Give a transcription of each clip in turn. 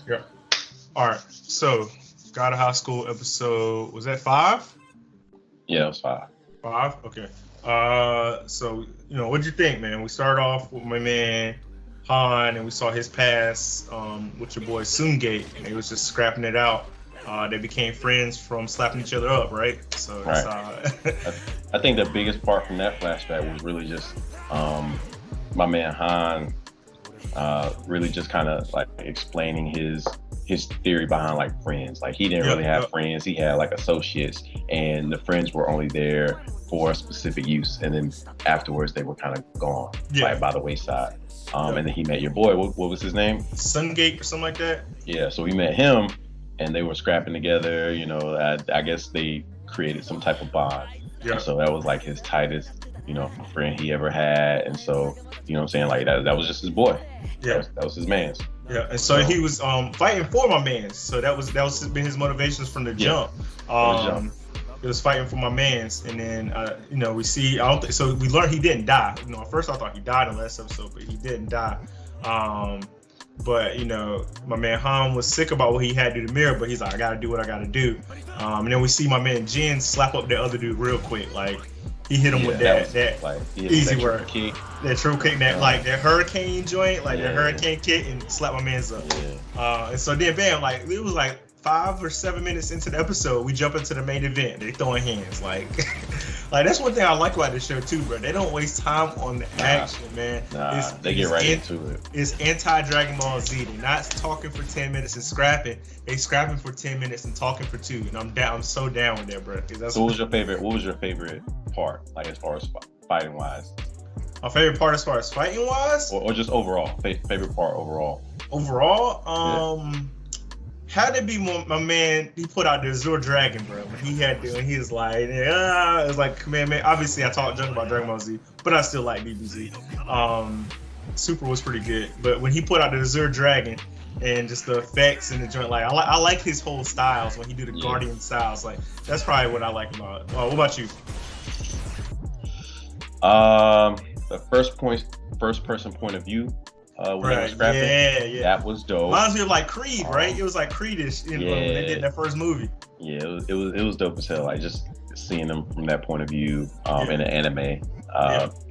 Yeah. All right. So, God of High School episode, was that 5? Yeah, it was 5. 5? Okay. So, what'd you think, man? We started off with my man Han, and we saw his past with your boy Soongate, and they was just scrapping it out. They became friends from slapping each other up, right? So, Right. I I think the biggest part from that flashback was really just my man Han really just kind of like explaining his theory behind like friends. Like he didn't really have friends; he had like associates, and the friends were only there for a specific use, and then afterwards they were kind of gone, like by the wayside. And then he met your boy. What was his name? Sungate or something like that. Yeah, so we met him, and they were scrapping together. I guess they created some type of bond. Yeah. And so that was like his tightest, friend he ever had. And so, what I'm saying? Like that was just his boy. Yeah. That was his man's. Yeah, and so he was fighting for my man. So that was been his motivations from the jump. It was fighting for my man's, and then we see. I don't think so. We learned he didn't die. At first I thought he died in the last episode, but he didn't die. But my man Han was sick about what he had to do to Mirror, but he's like, I gotta do what I gotta do. And then we see my man Jin slap up that other dude real quick, like. He hit him with that like, easy work kick. That true kick, that hurricane joint, that hurricane kick, and slap my man's up. Yeah. And so then, bam, it was like 5 or 7 minutes into the episode, we jump into the main event. They throwing hands, like that's one thing I like about this show too, bro. They don't waste time on the action, man. They get right into it. It's anti-Dragon Ball Z. They're not talking for 10 minutes and scrapping. They scrapping for 10 minutes and talking for 2. And I'm down. I'm so down with that, bro. So what was your favorite part, like as far as fighting wise? My favorite part as far as fighting wise, or just overall favorite part overall. Had to be my man. He put out the Azure Dragon, bro. When he was like, it was like Commandment. Obviously, I talked junk about Dragon Ball Z, but I still like DBZ. Super was pretty good, but when he put out the Azure Dragon and just the effects and the joint, I like his whole styles when he do the Guardian styles. Like that's probably what I like about it. What about you? The first person point of view. When they were scrapping, that was dope. Reminds me of like Creed, right? It was like Creedish, when they did that first movie. Yeah, it was dope as hell. Like just seeing them from that point of view in an anime,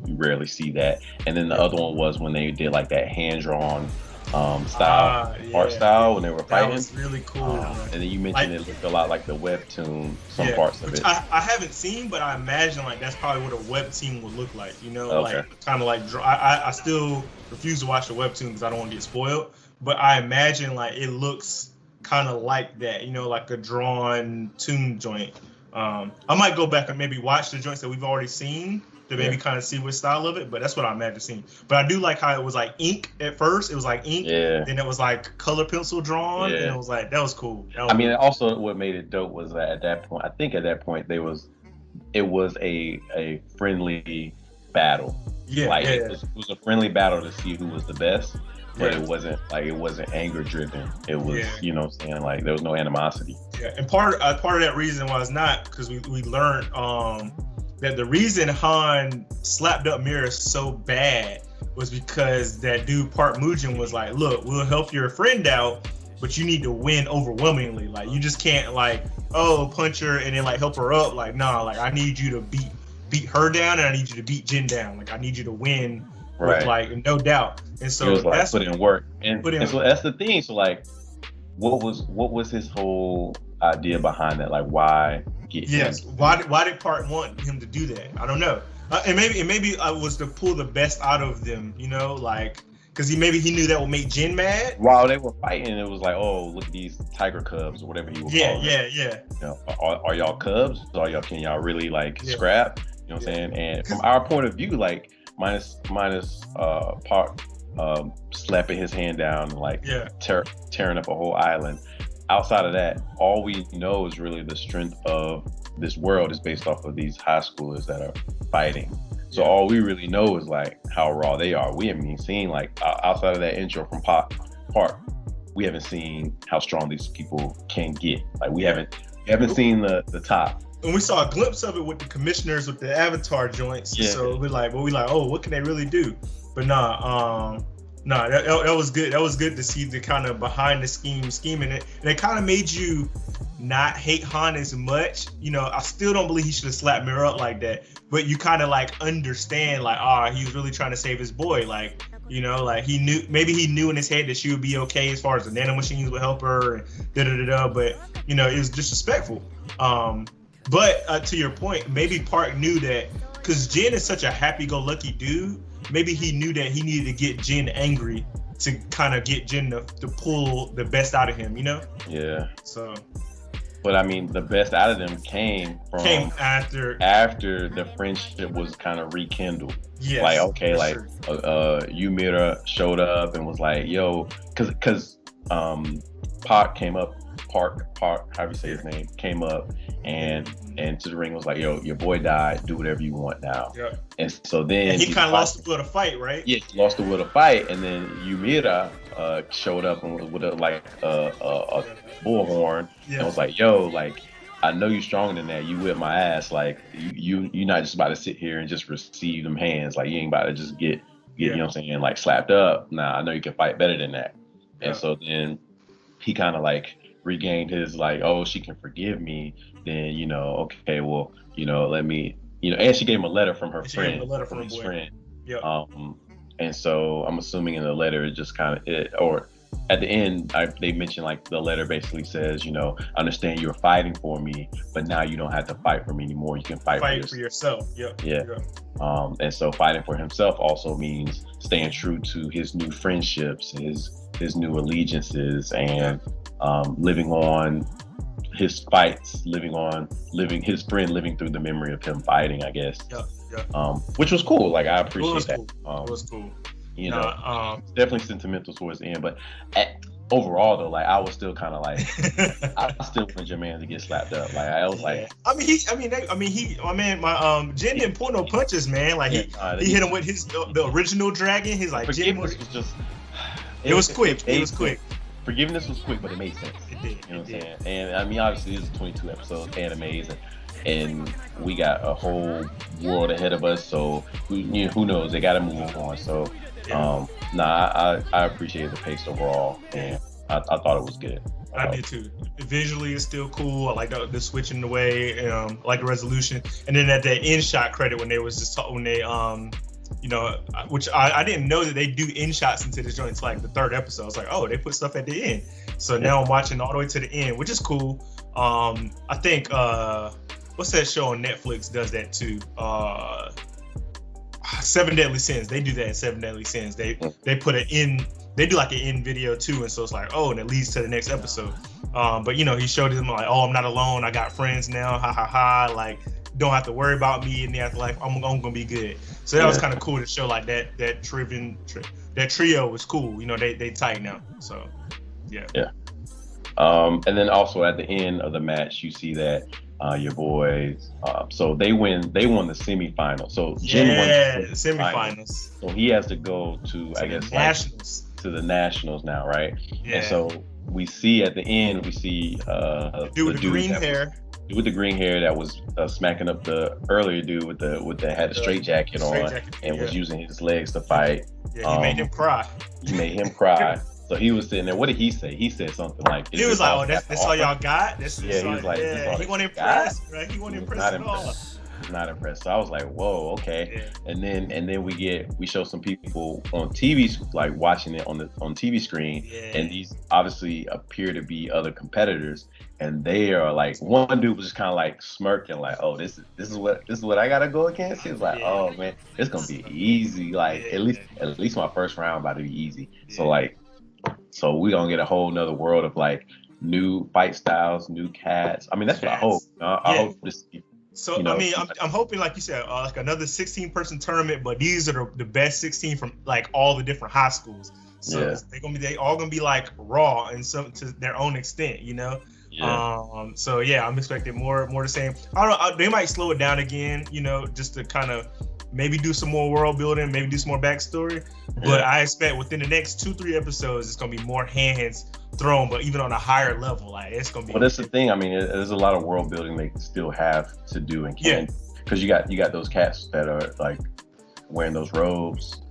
you rarely see that. And then the other one was when they did like that hand drawn art style when they were fighting. That was really cool. And then you mentioned it looked a lot like the webtoon, parts of it. I haven't seen, but I imagine that's probably what a webtoon would look like. Okay. Kind of like I still refuse to watch the webtoon because I don't want to get spoiled. But I imagine it looks kind of like that, like a drawn toon joint. I might go back and maybe watch the joints that we've already seen to maybe kind of see what style of it, but that's what I imagine seeing. But I do like how it was like ink at first. It was like ink, then it was like color pencil drawn, and it was like that was cool. Also what made it dope was that at that point, I think at that point it was a friendly battle. It was a friendly battle to see who was the best, but it wasn't anger driven. It was there was no animosity. Yeah, and part of that reason was not because we learned that the reason Han slapped up Mira so bad was because that dude Park Mujin was like, look, we'll help your friend out, but you need to win overwhelmingly. Like you just can't punch her and then help her up. I need you to beat her down, and I need you to beat Jin down. I need you to win, with, no doubt. And so that's put in work, and so that's the thing. So what was his whole idea behind that? Why get him? Why did Park want him to do that? I don't know. And maybe it was to pull the best out of them, because he knew that would make Jin mad. While they were fighting, it was like, oh, look at these tiger cubs or whatever he was calling them. Are y'all cubs? Can y'all really scrap? You know what I'm saying? And from our point of view, minus Park slapping his hand down and tearing up a whole island. Outside of that, all we know is really the strength of this world is based off of these high schoolers that are fighting. So all we really know is how raw they are. We haven't even seen outside of that intro from Park, we haven't seen how strong these people can get. We haven't seen the top. And we saw a glimpse of it with the commissioners with the avatar joints. Yeah. So we're oh, what can they really do? But No, that was good. That was good to see the kind of behind the scheming it, and it kind of made you not hate Han as much. You know, I still don't believe he should have slapped Mira up like that, but you kind of like understand, like, he was really trying to save his boy. Like, you know, like he knew in his head that she would be okay as far as the nanomachines would help her and but you know, it was disrespectful. But to your point, maybe Park knew that because Jin is such a happy-go-lucky dude. Maybe he knew that he needed to get Jin angry to kind of get Jin to pull the best out of him, you know? Yeah. So. But I mean, the best out of them came after the friendship was kind of rekindled. Yes. Like, okay, like sure. Yumira showed up and was like, yo, because Park came up. Park, however you say his name, came up and to the ring was like, yo, your boy died, do whatever you want now. Yeah. And so then he kind of lost the will to fight, right? Yeah, he lost the will to fight, and then Yumira showed up and with a bullhorn and was like, yo, like, I know you're stronger than that. You whip my ass. Like, you're not just about to sit here and just receive them hands. Like, you ain't about to just get you know what I'm saying, like slapped up. Nah, I know you can fight better than that. Yeah. And so then he kind of like regained his like, oh, she can forgive me, then, you know, okay, well, you know, let me, you know, and she gave him a letter from her friend, from his friend. Yeah. And so I'm assuming in the letter it just kind of, or at the end, they mentioned like the letter basically says, you know, I understand you were fighting for me, but now you don't have to fight for me anymore. You can fight for yourself. Yep. Yeah. And so fighting for himself also means staying true to his new friendships, his new allegiances, and living on his fights, living his friend living through the memory of him fighting, I guess. Yeah. Which was cool. Like, I appreciate that. It was cool. You know, definitely sentimental towards the end, but overall though, like, I was still kind of like, I still wanted your man to get slapped up. Like, I was like, Jin didn't pull no punches, man. Like, he hit him with the original dragon. He's like, Jin was just, it was quick. It was quick. Forgiveness was quick, but it made sense. It did. You know what I'm saying? And I mean, obviously, this is 22 episodes, animes, and we got a whole world ahead of us. So who knows? They got to move on. So, I appreciate the pace overall, and I thought it was good. I did too. Visually, it's still cool. I like the switching the way, I like the resolution, and then at that end shot credit when they was just when they you know, which I didn't know that they do in shots into this joint until like the third episode. I was like, oh, they put stuff at the end. So now I'm watching all the way to the end, which is cool. I think what's that show on Netflix does that too? 7 Deadly Sins. They do that in 7 Deadly Sins. They put an in. They do like an end video too, and so it's like, oh, and it leads to the next episode. But you know, he showed them like, oh, I'm not alone. I got friends now. Ha ha ha. Like, don't have to worry about me in the afterlife. I'm gonna be good. So that was kind of cool to show like that trio was cool. You know, they tight now. So yeah. And then also at the end of the match, you see that your boys. So they won the semifinals. So Jin won the semifinals. So he has to go to I guess nationals. To the nationals now, right? Yeah. And so we see at the end, the dude with the green hair. With the green hair that was smacking up the earlier dude with the had a straight jacket on and was using his legs to fight. Yeah, he made him cry. So he was sitting there. What did he say? He said something like, he was like, "Oh, that's all y'all got." He was like, he wasn't impressed, right? He wasn't impressed at all. Not impressed. So I was like, whoa, okay. Yeah. And then we show some people on TV, like watching it on TV screen, and these obviously appear to be other competitors, and they are like, one dude was just kind of like smirking, like, oh, this is what I gotta go against. He was like, oh man, it's gonna be easy. Like at least my first round about to be easy. So we gonna get a whole nother world of like new fight styles, new cats. I mean, that's what I hope. I hope this. So you know, I mean, I'm hoping, like you said, like another 16-person tournament, but these are the best 16 from like all the different high schools. So they all gonna be like raw and some to their own extent, you know. Yeah. So yeah, I'm expecting more the same. I don't know. They might slow it down again, you know, just to kind of maybe do some more world building, maybe do some more backstory. But I expect within the next 2-3 episodes, it's gonna be more hands thrown, but even on a higher level, like it's gonna be. Well, that's the thing. I mean, there's a lot of world building they still have to do and can, because you got those cats that are like wearing those robes.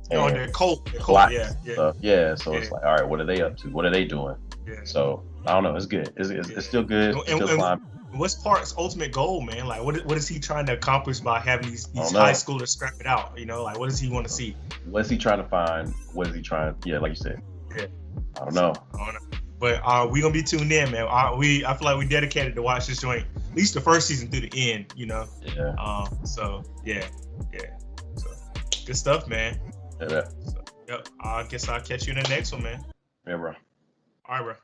they're cold. Yeah. So it's like, all right, what are they up to? What are they doing? Yeah. So I don't know. It's good. It's still good. And what's Park's ultimate goal, man? Like, what is he trying to accomplish by having these high schoolers scrap it out? Like, what does he want to see? What is he trying to find? What is he trying? Yeah, like you said. Yeah. I don't know. But we gonna be tuned in, man. I feel like we dedicated to watch this joint at least the first season through the end. Yeah. So good stuff, man. Yeah. So, I guess I'll catch you in the next one, man. Yeah, bro. All right, bro.